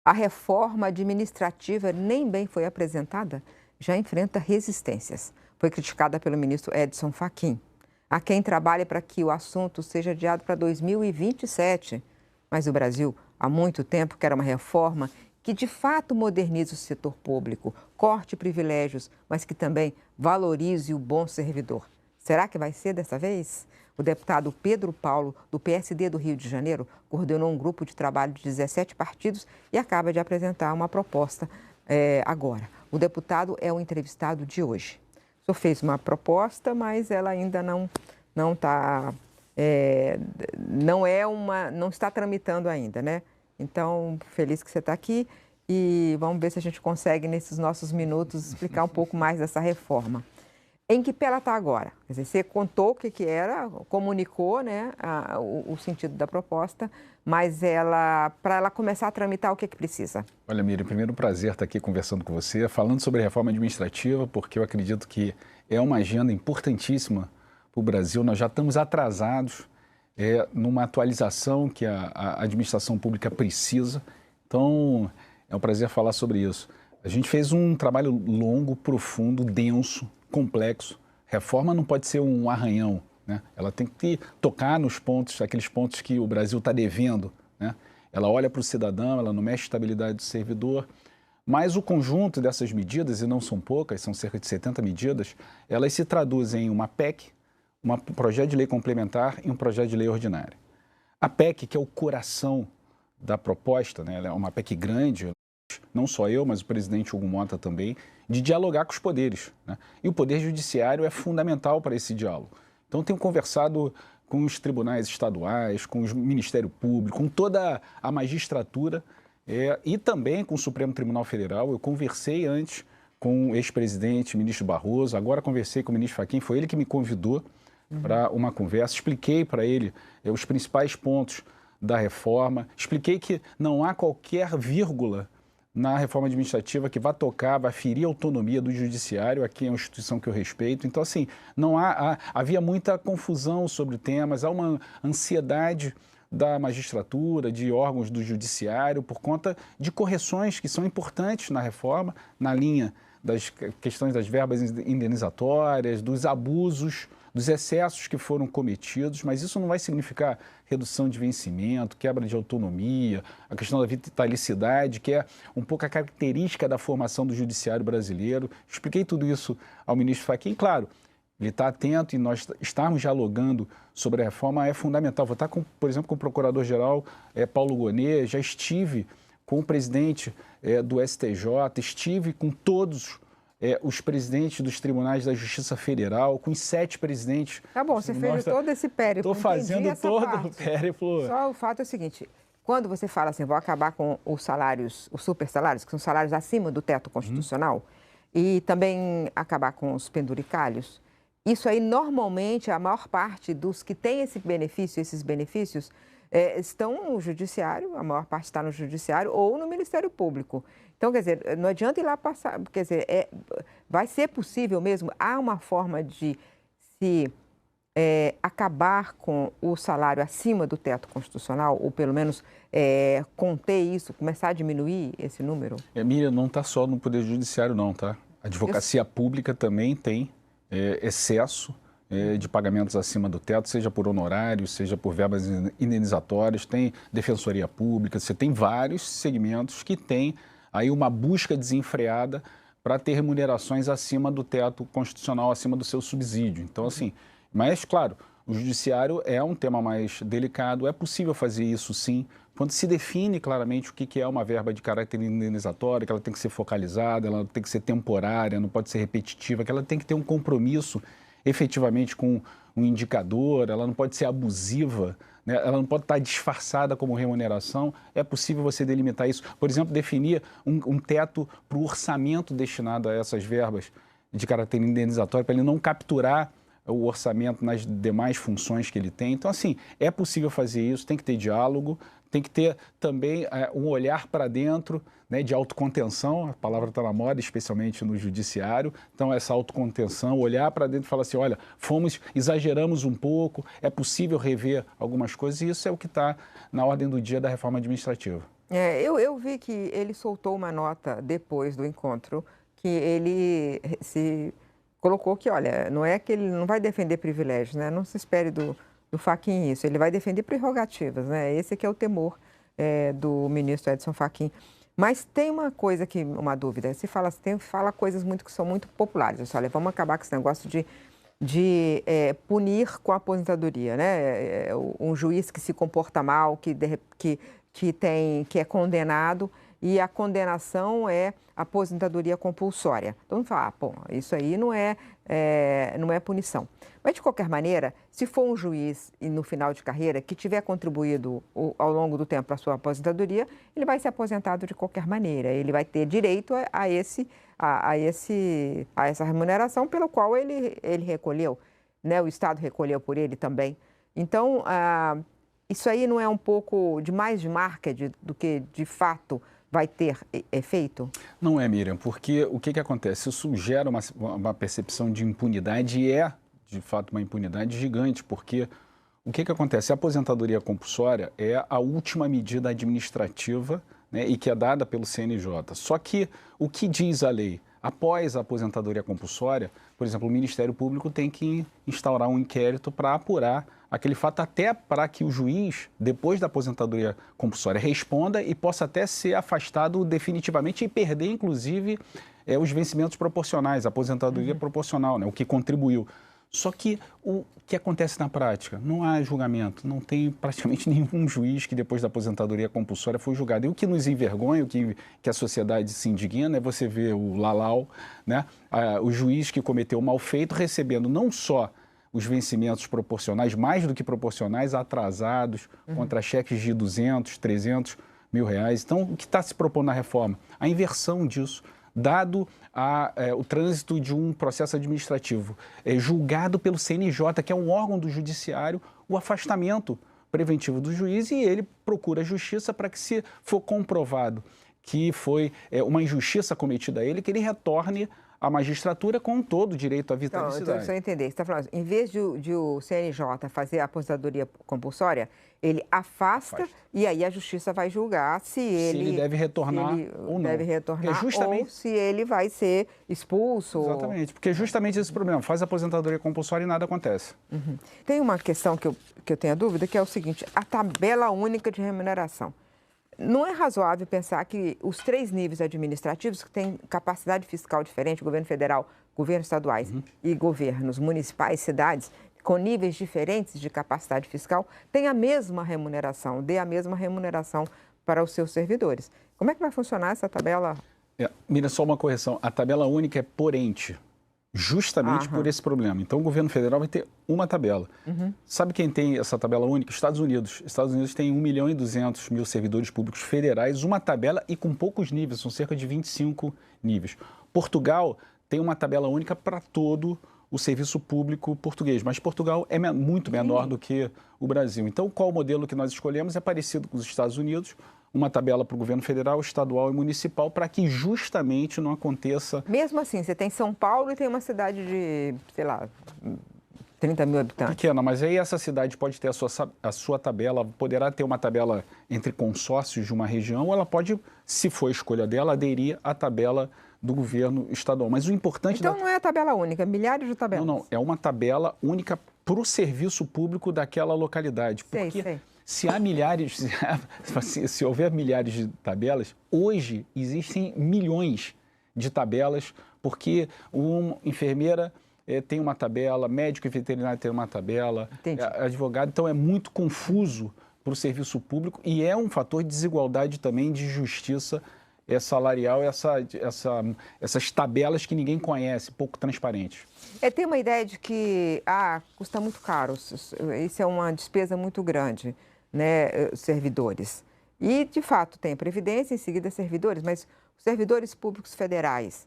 A reforma administrativa nem bem foi apresentada, já enfrenta resistências. Foi criticada pelo ministro Edson Fachin. Há quem trabalhe para que o assunto seja adiado para 2027. Mas o Brasil, há muito tempo, quer uma reforma que de fato modernize o setor público, corte privilégios, mas que também valorize o bom servidor. Será que vai ser dessa vez? O deputado Pedro Paulo, do PSD do Rio de Janeiro, coordenou um grupo de trabalho de 17 partidos e acaba de apresentar uma proposta agora. O deputado é o entrevistado de hoje. O senhor fez uma proposta, mas ela ainda não está, não está tramitando ainda, né? Então, feliz que você está aqui e vamos ver se a gente consegue, nesses nossos minutos, explicar um pouco mais dessa reforma. Em que pé ela está agora? Quer dizer, você contou o que era, comunicou, né, o sentido da proposta, mas para ela começar a tramitar, o que precisa? Olha, Miriam, primeiro prazer estar aqui conversando com você, falando sobre a reforma administrativa, porque eu acredito que é uma agenda importantíssima para o Brasil. Nós já estamos atrasados numa atualização que a administração pública precisa. Então, é um prazer falar sobre isso. A gente fez um trabalho longo, profundo, denso, complexo. Reforma não pode ser um arranhão, né? Ela tem que tocar nos pontos, aqueles pontos que o Brasil está devendo, né? Ela olha para o cidadão, ela não mexe a estabilidade do servidor, mas o conjunto dessas medidas, e não são poucas, são cerca de 70 medidas, elas se traduzem em uma PEC, um projeto de lei complementar e um projeto de lei ordinária. A PEC, que é o coração da proposta, né? Ela é uma PEC grande, não só eu, mas o presidente Hugo Mota também, de dialogar com os poderes, né? E o Poder Judiciário é fundamental para esse diálogo. Então, tenho conversado com os tribunais estaduais, com o Ministério Público, com toda a magistratura e também com o Supremo Tribunal Federal. Eu conversei antes com o ex-presidente, ministro Barroso, agora conversei com o ministro Fachin, foi ele que me convidou para uma conversa, expliquei para ele os principais pontos da reforma, expliquei que não há qualquer vírgula na reforma administrativa que vai tocar, vai ferir a autonomia do judiciário, aqui é uma instituição que eu respeito. Então, assim, havia muita confusão sobre temas, há uma ansiedade da magistratura, de órgãos do judiciário, por conta de correções que são importantes na reforma, na linha das questões das verbas indenizatórias, dos abusos, dos excessos que foram cometidos, mas isso não vai significar redução de vencimento, quebra de autonomia, a questão da vitalicidade, que é um pouco a característica da formação do judiciário brasileiro. Expliquei tudo isso ao ministro Fachin. Claro, ele está atento e nós estarmos dialogando sobre a reforma é fundamental. Vou estar, por exemplo, com o procurador-geral Paulo Gonet, já estive com o presidente do STJ, estive com todos os presidentes dos tribunais da Justiça Federal, com os 7 presidentes. Tá bom, você fez todo esse périplo. Estou fazendo todo o périplo. Só o fato é o seguinte, quando você fala assim, vou acabar com os salários, os super salários, que são salários acima do teto constitucional, e também acabar com os penduricalhos, isso aí normalmente a maior parte dos que têm esses benefícios, estão no judiciário, a maior parte está no judiciário ou no Ministério Público. Então, quer dizer, não adianta ir lá passar, quer dizer, vai ser possível mesmo, há uma forma de se acabar com o salário acima do teto constitucional, ou pelo menos conter isso, começar a diminuir esse número? Miriam, não está só no Poder Judiciário não, tá? A advocacia pública também tem excesso de pagamentos acima do teto, seja por honorários, seja por verbas indenizatórias, tem defensoria pública, você tem vários segmentos que têm aí uma busca desenfreada para ter remunerações acima do teto constitucional, acima do seu subsídio. Então, assim, mas, claro, o judiciário é um tema mais delicado, é possível fazer isso, sim, quando se define claramente o que é uma verba de caráter indenizatório, que ela tem que ser focalizada, ela tem que ser temporária, não pode ser repetitiva, que ela tem que ter um compromisso efetivamente com um indicador, ela não pode ser abusiva, né? Ela não pode estar disfarçada como remuneração. É possível você delimitar isso. Por exemplo, definir um teto para o orçamento destinado a essas verbas de caráter indenizatório, para ele não capturar o orçamento nas demais funções que ele tem. Então, assim, é possível fazer isso, tem que ter diálogo, tem que ter também um olhar para dentro, né, de autocontenção, a palavra está na moda, especialmente no judiciário. Então, essa autocontenção, olhar para dentro e falar assim, olha, exageramos um pouco, é possível rever algumas coisas, e isso é o que está na ordem do dia da reforma administrativa. Eu vi que ele soltou uma nota depois do encontro, que ele se colocou que, olha, não é que ele não vai defender privilégios, né? Não se espere do Fachin isso, ele vai defender prerrogativas, né? Esse que é o temor do ministro Edson Fachin. Mas tem uma coisa que, uma dúvida, se fala coisas que são muito populares. Você olha, vamos acabar com esse negócio de punir com a aposentadoria, né? Um juiz que se comporta mal, que é condenado, e a condenação é aposentadoria compulsória. Então, vamos falar, bom, isso aí não é punição. Mas, de qualquer maneira, se for um juiz no final de carreira que tiver contribuído ao longo do tempo para a sua aposentadoria, ele vai ser aposentado de qualquer maneira. Ele vai ter direito a essa remuneração pelo qual ele recolheu, né? O Estado recolheu por ele também. Então, isso aí não é um pouco mais de marketing do que, de fato, vai ter efeito? Não é, Miriam, porque o que acontece? Isso gera uma percepção de impunidade e de fato, uma impunidade gigante, porque o que acontece? A aposentadoria compulsória é a última medida administrativa, né, e que é dada pelo CNJ. Só que o que diz a lei? Após a aposentadoria compulsória, por exemplo, o Ministério Público tem que instaurar um inquérito para apurar aquele fato, até para que o juiz, depois da aposentadoria compulsória, responda e possa até ser afastado definitivamente e perder, inclusive, os vencimentos proporcionais, a aposentadoria proporcional, né, o que contribuiu. Só que o que acontece na prática? Não há julgamento, não tem praticamente nenhum juiz que depois da aposentadoria compulsória foi julgado. E o que nos envergonha, o que a sociedade se indigna, é você ver o Lalau, né, o juiz que cometeu o mal feito, recebendo não só os vencimentos proporcionais, mais do que proporcionais, atrasados, contra cheques de 200, 300 mil reais. Então, o que está se propondo na reforma? A inversão disso. Dado o trânsito de um processo administrativo julgado pelo CNJ, que é um órgão do judiciário, o afastamento preventivo do juiz, e ele procura a justiça para que, se for comprovado que foi uma injustiça cometida a ele, que ele retorne à magistratura com todo o direito à vitaliciedade. Então, deixa eu entender. Você está falando, em vez de o CNJ fazer a aposentadoria compulsória, ele afasta e aí a justiça vai julgar se ele deve retornar ou não. Deve retornar ou se ele vai ser expulso. Exatamente, porque justamente esse problema, faz a aposentadoria compulsória e nada acontece. Tem uma questão que eu tenho a dúvida, que é o seguinte, a tabela única de remuneração. Não é razoável pensar que os 3 níveis administrativos, que têm capacidade fiscal diferente, governo federal, governos estaduais e governos municipais, cidades, com níveis diferentes de capacidade fiscal, têm a mesma remuneração, dê a mesma remuneração para os seus servidores. Como é que vai funcionar essa tabela? Mira, só uma correção, a tabela única é por ente, justamente por esse problema. Então, o governo federal vai ter uma tabela. Sabe quem tem essa tabela única? Estados Unidos. Estados Unidos tem 1.200.000 servidores públicos federais, uma tabela e com poucos níveis, são cerca de 25 níveis. Portugal tem uma tabela única para todo o serviço público português, mas Portugal é muito menor do que o Brasil. Então, qual o modelo que nós escolhemos? É parecido com os Estados Unidos, uma tabela para o governo federal, estadual e municipal, para que justamente não aconteça... Mesmo assim, você tem São Paulo e tem uma cidade de, sei lá, 30 mil habitantes. Pequena, mas aí essa cidade pode ter a sua tabela, poderá ter uma tabela entre consórcios de uma região, ou ela pode, se for a escolha dela, aderir à tabela do governo estadual. Mas o importante... Então não é a tabela única, milhares de tabelas. Não, é uma tabela única para o serviço público daquela localidade. Porque se há milhares, se houver milhares de tabelas, hoje existem milhões de tabelas, porque uma enfermeira tem uma tabela, médico e veterinário tem uma tabela, advogado, então é muito confuso para o serviço público e é um fator de desigualdade também, de justiça salarial, essas tabelas que ninguém conhece, pouco transparentes. Tem uma ideia de que custa muito caro, isso é uma despesa muito grande, né, servidores. E, de fato, tem Previdência, em seguida servidores, mas os servidores públicos federais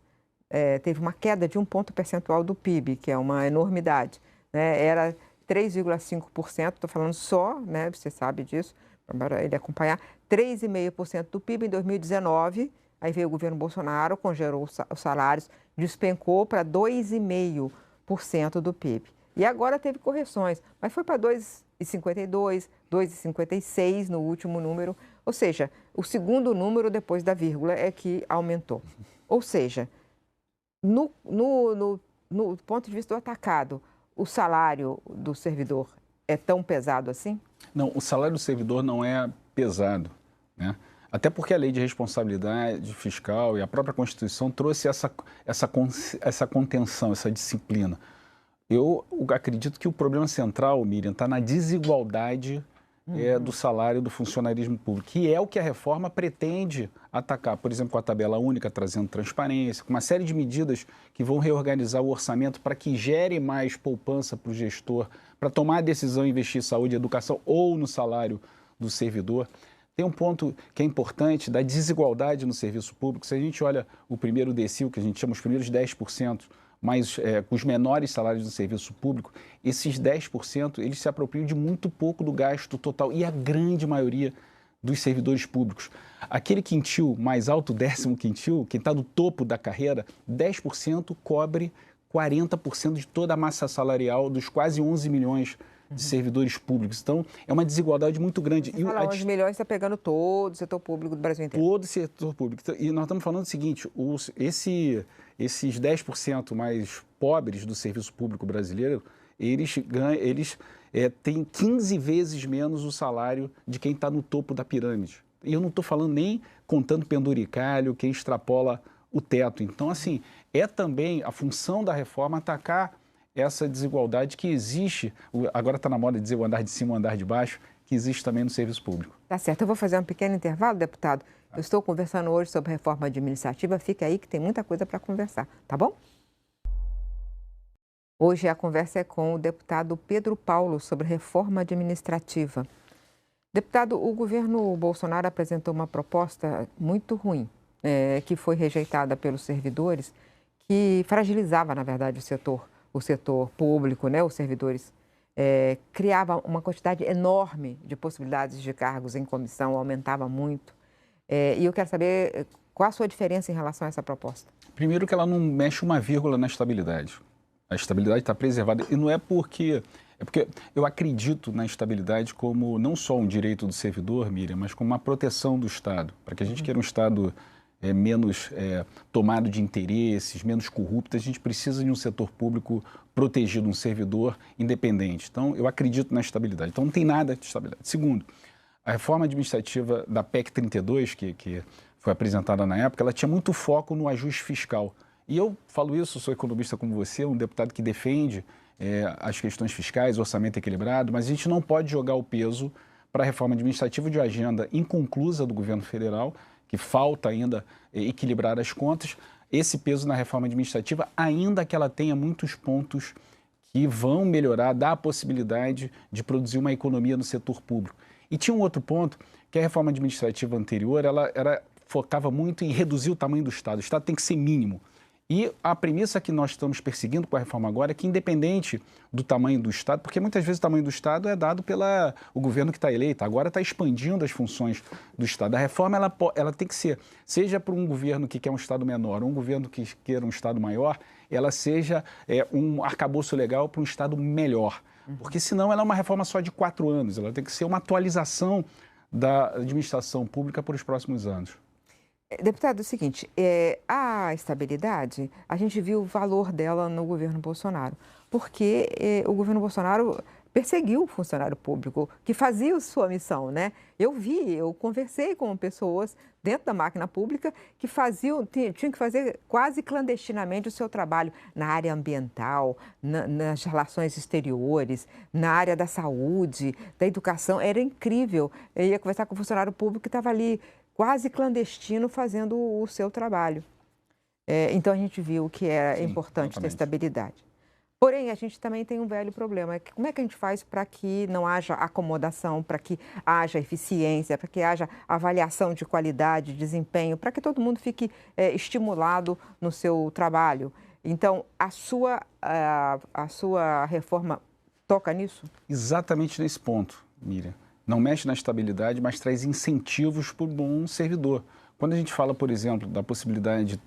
teve uma queda de 1 ponto percentual do PIB, que é uma enormidade, né? Era 3,5%, estou falando só, né, você sabe disso, para ele acompanhar, 3,5% do PIB em 2019, aí veio o governo Bolsonaro, congelou os salários, despencou para 2,5% do PIB. E agora teve correções, mas foi para 2,52%, 2,56% no último número, Ou seja, o segundo número depois da vírgula é que aumentou. Ou seja, no ponto de vista do atacado, o salário do servidor é tão pesado assim? Não, o salário do servidor não é pesado, né? Até porque a lei de responsabilidade fiscal e a própria Constituição trouxe essa contenção, essa disciplina. Eu acredito que o problema central, Miriam, está na desigualdade do salário do funcionarismo público, que é o que a reforma pretende atacar. Por exemplo, com a tabela única, trazendo transparência, com uma série de medidas que vão reorganizar o orçamento para que gere mais poupança para o gestor, para tomar a decisão de investir em saúde e educação ou no salário do servidor. Tem um ponto que é importante da desigualdade no serviço público. Se a gente olha o primeiro decil, que a gente chama os primeiros 10%, mas com os menores salários do serviço público, esses 10% eles se apropriam de muito pouco do gasto total e a grande maioria dos servidores públicos. Aquele quintil mais alto, 10º quintil, quem está no topo da carreira, 10% cobre 40% de toda a massa salarial dos quase 11 milhões de servidores públicos. Então, é uma desigualdade muito grande. Você fala 11 milhões, está pegando todo o setor público do Brasil inteiro. Todo o setor público. E nós estamos falando o seguinte, esses 10% mais pobres do serviço público brasileiro, eles têm 15 vezes menos o salário de quem está no topo da pirâmide. E eu não estou falando nem contando penduricalho, quem extrapola o teto. Então, assim, é também a função da reforma atacar essa desigualdade que existe, agora está na moda dizer o andar de cima, o andar de baixo, que existe também no serviço público. Tá certo. Eu vou fazer um pequeno intervalo, deputado. Eu estou conversando hoje sobre reforma administrativa. Fica aí que tem muita coisa para conversar, tá bom? Hoje a conversa é com o deputado Pedro Paulo sobre reforma administrativa. Deputado, o governo Bolsonaro apresentou uma proposta muito ruim, que foi rejeitada pelos servidores, que fragilizava, na verdade, o setor público, né, os servidores, criava uma quantidade enorme de possibilidades de cargos em comissão, aumentava muito. E eu quero saber qual a sua diferença em relação a essa proposta. Primeiro que ela não mexe uma vírgula na estabilidade. A estabilidade está preservada e não é porque... É porque eu acredito na estabilidade como não só um direito do servidor, Miriam, mas como uma proteção do Estado. Para que a gente queira um Estado menos tomado de interesses, menos corrupto, a gente precisa de um setor público protegido, um servidor independente. Então, eu acredito na estabilidade. Então, não tem nada de estabilidade. Segundo, a reforma administrativa da PEC 32, que foi apresentada na época, ela tinha muito foco no ajuste fiscal. E eu falo isso, sou economista como você, um deputado que defende as questões fiscais, orçamento equilibrado, mas a gente não pode jogar o peso para a reforma administrativa de uma agenda inconclusa do governo federal, que falta ainda equilibrar as contas, esse peso na reforma administrativa, ainda que ela tenha muitos pontos que vão melhorar, dar a possibilidade de produzir uma economia no setor público. E tinha um outro ponto, que a reforma administrativa anterior, ela focava muito em reduzir o tamanho do Estado. O Estado tem que ser mínimo. E a premissa que nós estamos perseguindo com a reforma agora é que, independente do tamanho do Estado, porque muitas vezes o tamanho do Estado é dado pelo governo que está eleito, agora está expandindo as funções do Estado. A reforma ela tem que ser, seja para um governo que quer um Estado menor ou um governo que queira um Estado maior, ela seja um arcabouço legal para um Estado melhor. Porque senão ela é uma reforma só de 4 anos, ela tem que ser uma atualização da administração pública para os próximos anos. Deputado, é o seguinte, a estabilidade, a gente viu o valor dela no governo Bolsonaro, porque o governo Bolsonaro perseguiu o funcionário público que fazia sua missão, né? Eu conversei com pessoas dentro da máquina pública que tinham que fazer quase clandestinamente o seu trabalho na área ambiental, nas relações exteriores, na área da saúde, da educação. Era incrível. Eu ia conversar com o funcionário público que estava ali quase clandestino fazendo o seu trabalho. Então, a gente viu que é importante ter estabilidade. Porém, a gente também tem um velho problema. Como é que a gente faz para que não haja acomodação, para que haja eficiência, para que haja avaliação de qualidade, desempenho, para que todo mundo fique estimulado no seu trabalho? Então, a sua reforma toca nisso? Exatamente nesse ponto, Miriam. Não mexe na estabilidade, mas traz incentivos para o bom servidor. Quando a gente fala, por exemplo, da possibilidade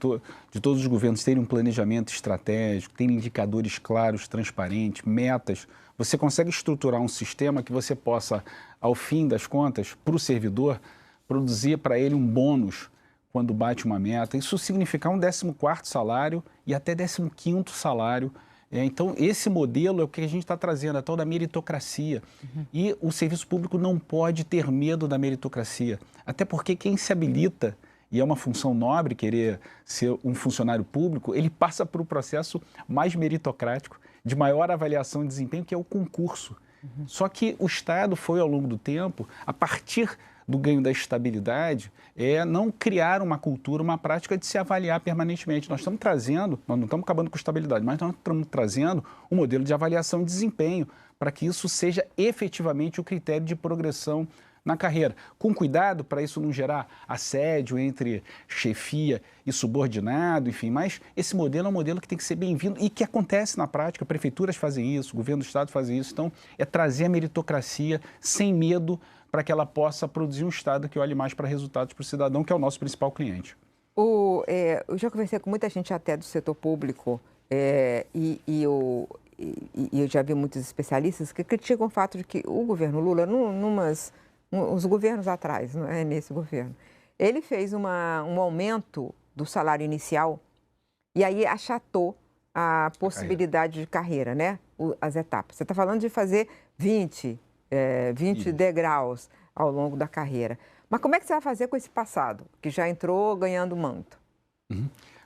de todos os governos terem um planejamento estratégico, terem indicadores claros, transparentes, metas, você consegue estruturar um sistema que você possa, ao fim das contas, para o servidor, produzir para ele um bônus quando bate uma meta, isso significar um 14º salário e até 15º salário. Então, esse modelo é o que a gente está trazendo, a tal da meritocracia. E o serviço público não pode ter medo da meritocracia, até porque quem se habilita, e é uma função nobre querer ser um funcionário público, ele passa por um processo mais meritocrático, de maior avaliação de desempenho, que é o concurso. Só que o Estado foi, ao longo do tempo, a partir do ganho da estabilidade, não criar uma cultura, uma prática de se avaliar permanentemente. Nós estamos trazendo, nós não estamos acabando com a estabilidade, mas nós estamos trazendo um modelo de avaliação de desempenho para que isso seja efetivamente o critério de progressão na carreira. Com cuidado para isso não gerar assédio entre chefia e subordinado, enfim, mas esse modelo é um modelo que tem que ser bem-vindo e que acontece na prática. Prefeituras fazem isso, o governo do Estado faz isso. Então, é trazer a meritocracia sem medo para que ela possa produzir um Estado que olhe mais para resultados para o cidadão, que é o nosso principal cliente. Eu já conversei com muita gente até do setor público e eu já vi muitos especialistas que criticam o fato de que o governo Lula, os governos atrás, não é nesse governo, ele fez um aumento do salário inicial e aí achatou a possibilidade de carreira, né? As etapas. Você está falando de fazer 20 degraus ao longo da carreira. Mas como é que você vai fazer com esse passado, que já entrou ganhando manto?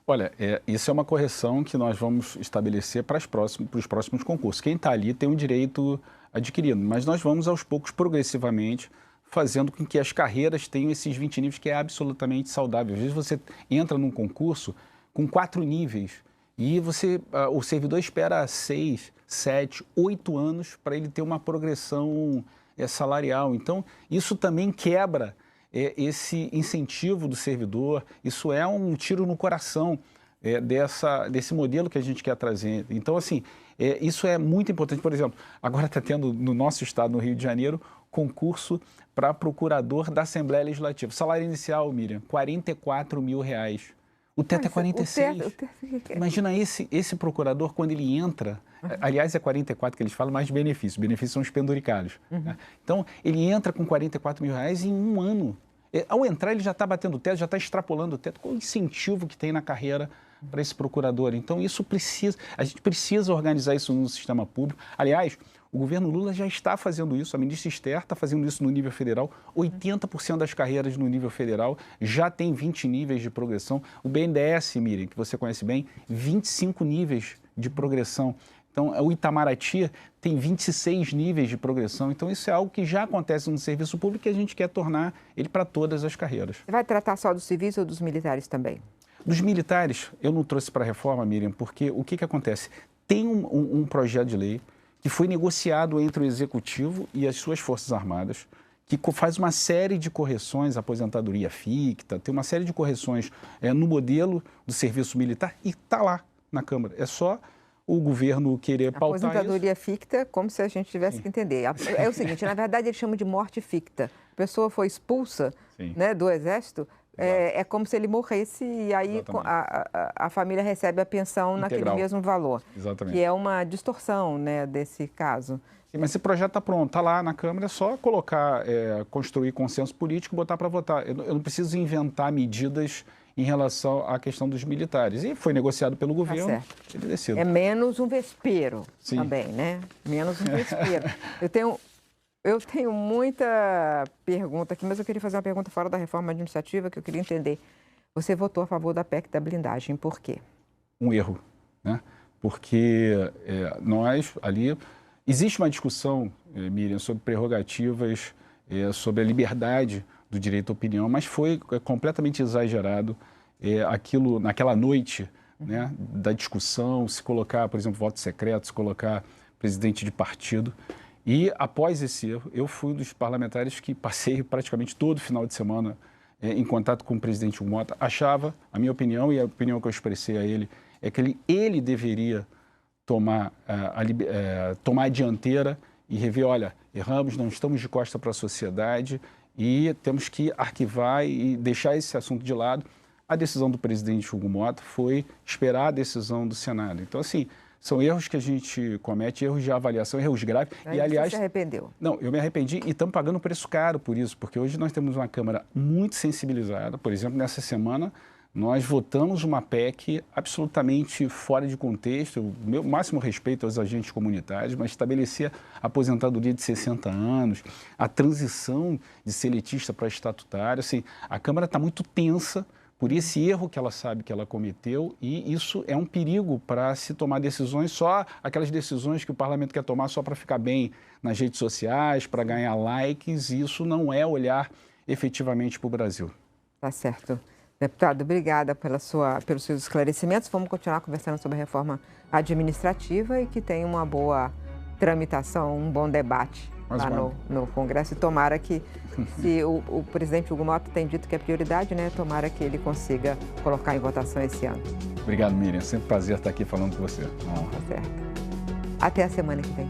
Olha, isso é uma correção que nós vamos estabelecer para os próximos concursos. Quem está ali tem um direito adquirido, mas nós vamos aos poucos, progressivamente, fazendo com que as carreiras tenham esses 20 níveis, que é absolutamente saudável. Às vezes você entra num concurso com 4 níveis e o servidor espera 6, 7, 8 anos para ele ter uma progressão salarial. Então, isso também quebra esse incentivo do servidor, isso é um tiro no coração desse modelo que a gente quer trazer. Então, assim, isso é muito importante. Por exemplo, agora está tendo no nosso estado, no Rio de Janeiro, concurso para procurador da Assembleia Legislativa. Salário inicial, Miriam, R$44 mil. O teto é 46. Imagina esse procurador, quando ele entra, aliás, é 44 que eles falam, mas benefícios são os penduricalhos. Né? Então, ele entra com R$44 mil em um ano. Ao entrar, ele já está batendo o teto, já está extrapolando o teto. Qual o incentivo que tem na carreira para esse procurador? Então, a gente precisa organizar isso no sistema público. Aliás, o governo Lula já está fazendo isso, a ministra Esther está fazendo isso no nível federal. 80% das carreiras no nível federal já tem 20 níveis de progressão. O BNDES, Miriam, que você conhece bem, 25 níveis de progressão. Então, o Itamaraty tem 26 níveis de progressão. Então, isso é algo que já acontece no serviço público e a gente quer tornar ele para todas as carreiras. Você vai tratar só dos civis ou dos militares também? Dos militares, eu não trouxe para a reforma, Miriam, porque o que acontece? Tem um projeto de lei que foi negociado entre o Executivo e as suas Forças Armadas, que faz uma série de correções, aposentadoria ficta, tem uma série de correções no modelo do serviço militar e está lá na Câmara. É só o governo querer pautar isso. Aposentadoria ficta, como se a gente tivesse que entender. É o seguinte, na verdade eles chamam de morte ficta. A pessoa foi expulsa, né, do Exército, é como se ele morresse e aí a família recebe a pensão naquele mesmo valor. Exatamente. Que é uma distorção, né, desse caso. Sim, mas esse projeto está pronto, está lá na Câmara, é só colocar, construir consenso político e botar para votar. Eu não preciso inventar medidas em relação à questão dos militares. E foi negociado pelo governo, ele decide. É menos um vespeiro também, né? Menos um vespeiro. Eu tenho muita pergunta aqui, mas eu queria fazer uma pergunta fora da reforma administrativa que eu queria entender. Você votou a favor da PEC da blindagem, por quê? Um erro, né? Porque nós ali... Existe uma discussão, Miriam, sobre prerrogativas, sobre a liberdade do direito à opinião, mas foi completamente exagerado aquilo naquela noite, né, da discussão, se colocar, por exemplo, voto secreto, se colocar presidente de partido. E após esse erro, eu fui um dos parlamentares que passei praticamente todo final de semana em contato com o presidente Hugo Mota. Achava, a minha opinião e a opinião que eu expressei a ele, é que ele deveria tomar a dianteira e rever, olha, erramos, não estamos de costa para a sociedade e temos que arquivar e deixar esse assunto de lado. A decisão do presidente Hugo Mota foi esperar a decisão do Senado. Então, assim, São erros que a gente comete, erros de avaliação, erros graves. Aí aliás, você se arrependeu? Não, eu me arrependi e estamos pagando um preço caro por isso, porque hoje nós temos uma Câmara muito sensibilizada. Por exemplo, nessa semana, nós votamos uma PEC absolutamente fora de contexto, o meu máximo respeito aos agentes comunitários, mas estabelecer a aposentadoria de 60 anos, a transição de seletista para estatutário. Assim, a Câmara está muito tensa por esse erro que ela sabe que ela cometeu, e isso é um perigo para se tomar decisões, só aquelas decisões que o parlamento quer tomar só para ficar bem nas redes sociais, para ganhar likes, e isso não é olhar efetivamente para o Brasil. Tá certo. Deputado, obrigada pelos seus esclarecimentos. Vamos continuar conversando sobre a reforma administrativa e que tenha uma boa tramitação, um bom debate lá no Congresso. E tomara que, se o presidente Hugo Mota tem dito que é prioridade, né? Tomara que ele consiga colocar em votação esse ano. Obrigado, Miriam. Sempre um prazer estar aqui falando com você. Tá certo. Até a semana que vem.